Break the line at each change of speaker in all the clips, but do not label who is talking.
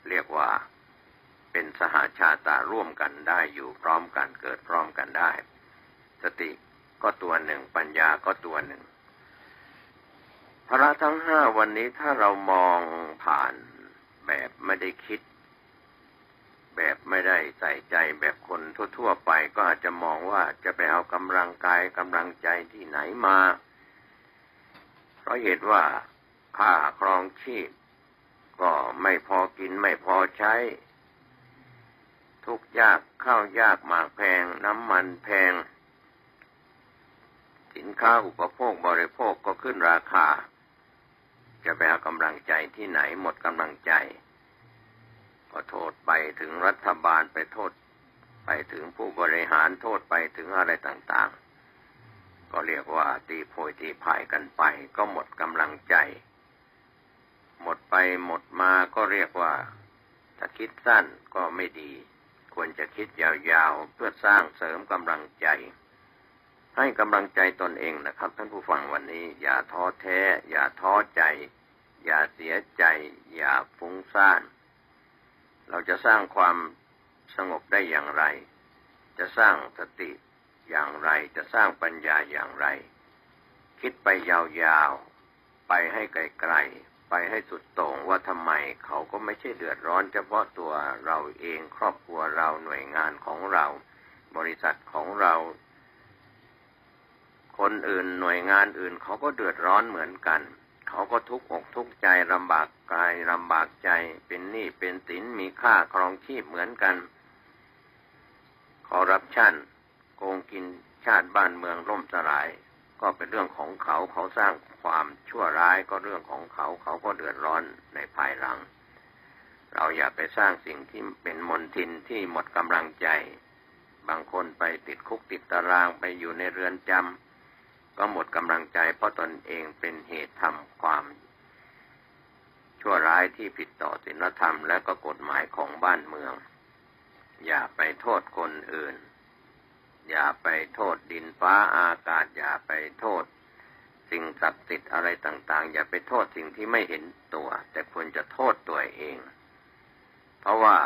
เรียกว่าเป็นสหชาตาร่วมกันได้อยู่พร้อมกันเกิดพร้อมกันได้สติก็ตัวหนึ่งปัญญาก็ตัวหนึ่งพละทั้งห้าวันนี้ถ้าเรามองผ่านแบบไม่ได้คิดแบบไม่ได้ใส่ใจแบบคนทั่วๆไปก็อาจจะมองว่าจะไปเอากำลังกายกำลังใจที่ไหนมาเพราะเหตุว่าค่าครองชีพก็ไม่พอกินไม่พอใช้ทุกข์ยากข้าวยากหมากแพงน้ำมันแพงสินค้าอุปโภคบริโภคก็ขึ้นราคาจะไปเอากำลังใจที่ไหนหมดกำลังใจก็โทษไปถึงรัฐบาลไปโทษไปถึงผู้บริหารโทษไปถึงอะไรต่างๆก็เรียกว่าตีโพยตีพายกันไปก็หมดกำลังใจหมดไปหมดมาก็เรียกว่าถ้าคิดสั้นก็ไม่ดีควรจะคิดยาวๆเพื่อสร้างเสริมกำลังใจให้กำลังใจตนเองนะครับท่านผู้ฟังวันนี้อย่าท้อแท้อย่าท้อใจอย่าเสียใจอย่าฟุ้งซ่านเราจะสร้างความสงบได้อย่างไรจะสร้างสติอย่างไรจะสร้างปัญญาอย่างไรคิดไปยาวๆไปให้ไกลๆไปให้สุดโต่งว่าทำไมเขาก็ไม่ใช่เดือดร้อนเฉพาะตัวเราเองครอบครัวเราหน่วยงานของเราบริษัทของเราคนอื่นหน่วยงานอื่นเขาก็เดือดร้อนเหมือนกันเขาก็ทุกข์อกทุกข์ใจลำบากกายลำบากใจเป็นหนี้เป็นสินมีค่าครองชีพเหมือนกันคอร์รัปชันโกงกินชาติบ้านเมืองล่มสลายก็เป็นเรื่องของเขาเขาสร้างความชั่วร้ายก็เรื่องของเขาเขาก็เดือดร้อนในภายหลังเราอย่าไปสร้างสิ่งที่เป็นมลทินที่หมดกำลังใจบางคนไปติดคุกติดตารางไปอยู่ในเรือนจำก็หมดกำลังใจเพราะตนเองเป็นเหตุทำความชั่วร้ายที่ผิดต่อศีลธรรมและก็กฎหมายของบ้านเมืองอย่าไปโทษคนอื่นอย่าไปโทษดินฟ้าอากาศอย่าไปโทษสิ่งศักดิ์สิทธิ์อะไรต่างๆอย่าไปโทษสิ่งที่ไม่เห็นตัวแต่ควรจะโทษตัวเองเพราะว่า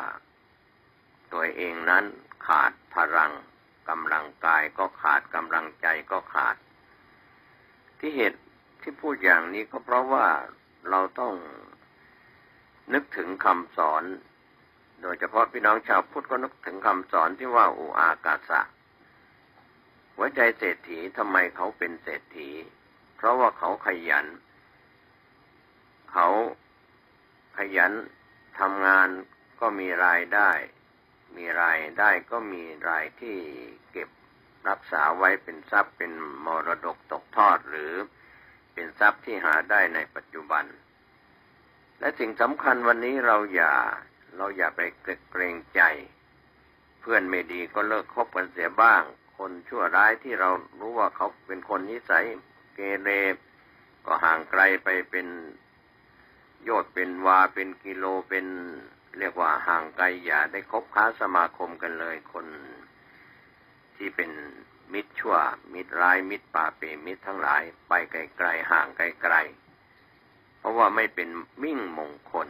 ตัวเองนั้นขาดพลังกำลังกายก็ขาดกำลังใจก็ขาดที่เหตุที่พูดอย่างนี้ก็เพราะว่าเราต้องนึกถึงคำสอนโดยเฉพาะพี่น้องชาวพุทธก็นึกถึงคำสอนที่ว่าอุอากาสะหัวใจเศรษฐีทำไมเขาเป็นเศรษฐีเพราะว่าเขาขยันทำงานก็มีรายได้ก็มีรายที่เก็บรักษาไว้เป็นทรัพย์เป็นมรดกตกทอดหรือเป็นทรัพย์ที่หาได้ในปัจจุบันและสิ่งสำคัญวันนี้เราอย่าไปเกรงใจเพื่อนไม่ดีก็เลิกคบกันเสียบ้างคนชั่วร้ายที่เรารู้ว่าเขาเป็นคนนิสัยเกเรก็ห่างไกลไปเป็นโยชน์เป็นวาเป็นกิโลเป็นเรียกว่าห่างไกลอย่าได้คบค้าสมาคมกันเลยคนที่เป็นมิตรชั่วมิตรร้ายมิตรป่าเปรมิตรทั้งหลายไปไกลๆห่างไกลๆเพราะว่าไม่เป็นมิ่งมงคล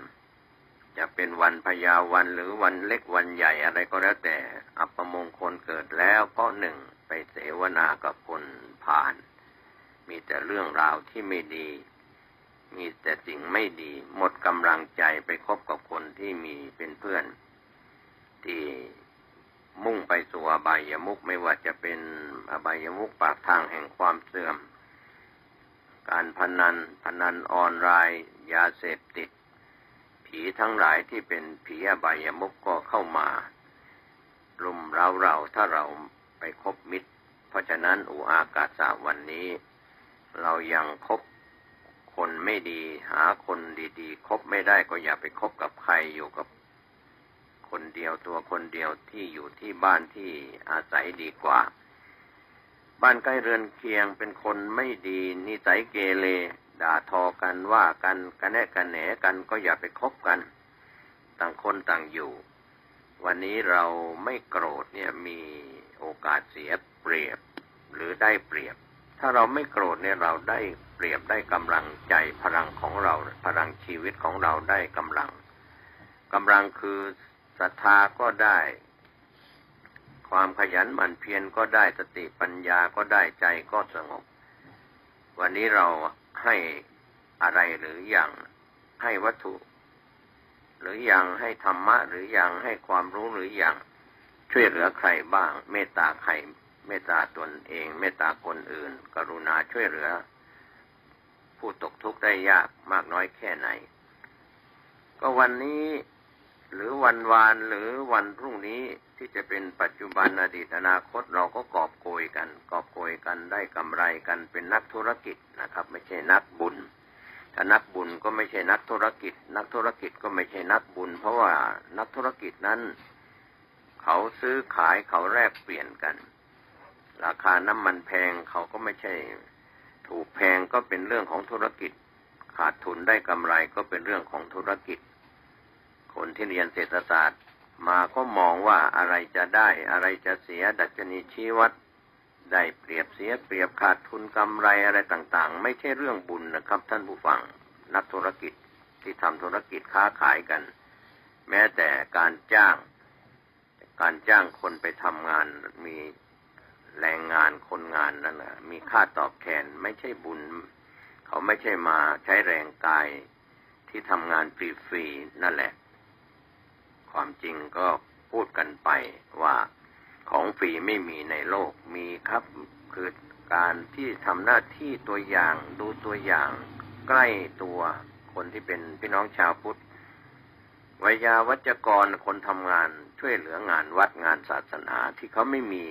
จะเป็นวันพญาวันหรือวันเล็กวันใหญ่อะไรก็แล้วแต่อัปมงคลเกิดแล้วก็หนึ่งไปเสวนากับคนผ่านมีแต่เรื่องราวที่ไม่ดีมีแต่สิ่งไม่ดีหมดกำลังใจไปคบกับคนที่มีเป็นเพื่อนที่มุ่งไปสู่อบายมุขไม่ว่าจะเป็นอบายมุขปากทางแห่งความเสื่อมการพนันออนไลน์ยาเสพติดผีทั้งหลายที่เป็นผีอบายมุขก็เข้ามารุมเร้าเราถ้าเราไปคบมิตรเพราะฉะนั้นอุอากาสะวันนี้เรายังคบคนไม่ดีหาคนดีๆคบไม่ได้ก็อย่าไปคบกับใครอยู่กับคนเดียวตัวคนเดียวที่อยู่ที่บ้านที่อาศัยดีกว่าบ้านใกล้เรือนเคียงเป็นคนไม่ดีนิสัยเกเรด่าทอกันว่ากันกระแนะกระแหนกันก็อย่าไปคบกันต่างคนต่างอยู่วันนี้เราไม่โกรธเนี่ยมีโอกาสเสียเปรียบหรือได้เปรียบถ้าเราไม่โกรธเนี่ยเราได้เปรียบได้กำลังใจพลังของเราพลังชีวิตของเราได้กำลัง กำลังคือศรัทธาก็ได้ความขยันหมั่นเพียรก็ได้สติปัญญาก็ได้ใจก็สงบวันนี้เราให้อะไรหรือยังให้วัตถุหรือยังให้ธรรมะหรือยังให้ความรู้หรือยังช่วยเหลือใครบ้างเมตตาใครเมตตาตนเองเมตตาคนอื่นกรุณาช่วยเหลือผู้ตกทุกข์ได้ยากมากน้อยแค่ไหนก็วันนี้หรือวันวานหรือวันพรุ่งนี้ที่จะเป็นปัจจุบันอดีตอนาคตเราก็กอบโกยกันได้กำไรกันเป็นนักธุรกิจนะครับไม่ใช่นักบุญถ้านักบุญก็ไม่ใช่นักธุรกิจนักธุรกิจก็ไม่ใช่นักบุญเพราะว่านักธุรกิจนั้นเขาซื้อขายเขาแลกเปลี่ยนกันราคาน้ำมันแพงเขาก็ไม่ใช่ถูกแพงก็เป็นเรื่องของธุรกิจขาดทุนได้กำไรก็เป็นเรื่องของธุรกิจคนที่เรียนเศรษฐศาสตร์มาก็มองว่าอะไรจะได้อะไรจะเสียดัชนีชี้วัดได้เปรียบเสียเปรียบขาดทุนกำไรอะไรต่างๆไม่ใช่เรื่องบุญนะครับท่านผู้ฟังนักธุรกิจที่ทำธุรกิจค้าขายกันแม้แต่การจ้างคนไปทำงานมีแรงงานคนงานนั่นนะมีค่าตอบแทนไม่ใช่บุญเขาไม่ใช่มาใช้แรงกายที่ทำงานฟรีๆนั่นแหละความจริงก็พูดกันไปว่าของฟรีไม่มีในโลกมีครับคือการที่ทำหน้าที่ตัวอย่างดูตัวอย่างใกล้ตัวคนที่เป็นพี่น้องชาวพุทธวิยาวัจกรคนทำงานช่วยเหลืองานวัดงานศาสนาที่เขาไม่มี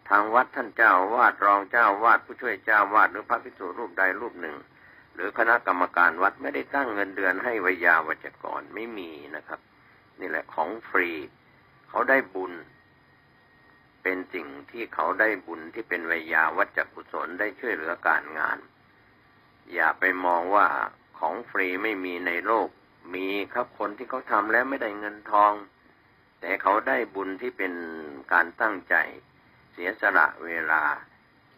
ทางวัดท่านเจ้าวาดรองเจ้าวาดผู้ช่วยเจ้าวาดหรือพระภิกษุรูปใดรูปหนึ่งหรือคณะกรรมการวัดไม่ได้ตั้งเงินเดือนให้วิยาวัจกรไม่มีนะครับนี่แหละของฟรีเขาได้บุญเป็นสิ่งที่เขาได้บุญที่เป็นวิยาวัจกุศลได้ช่วยเหลือการงานอย่าไปมองว่าของฟรีไม่มีในโลกมีครับคนที่เขาทำแล้วไม่ได้เงินทองแต่เขาได้บุญที่เป็นการตั้งใจเสียสละเวลา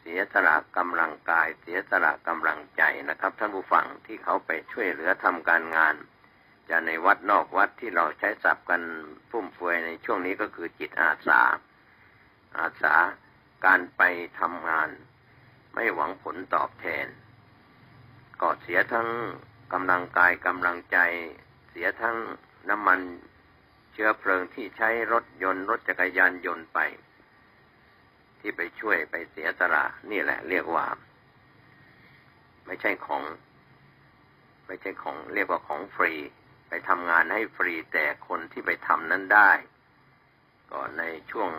เสียสละกำลังกายเสียสละกำลังใจนะครับท่านผู้ฟังที่เขาไปช่วยเหลือทำการงานจะในวัดนอกวัดที่เราใช้ศัพท์กันฟุ่มเฟือยในช่วงนี้ก็คือจิตอาสาการไปทำงานไม่หวังผลตอบแทนก็เสียทั้งกำลังกายกำลังใจเสียทั้งน้ำมันเชื้อเพลิงที่ใช้รถยนต์รถจักรยานยนต์ไปที่ไปช่วยไปเสียสละนี่แหละเรียกว่าไม่ใช่ของเรียกว่าของฟรีไปทำงานให้ฟรีแต่คนที่ไปทำนั้นได้ก็ในช่วง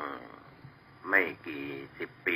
ไม่กี่10 ปี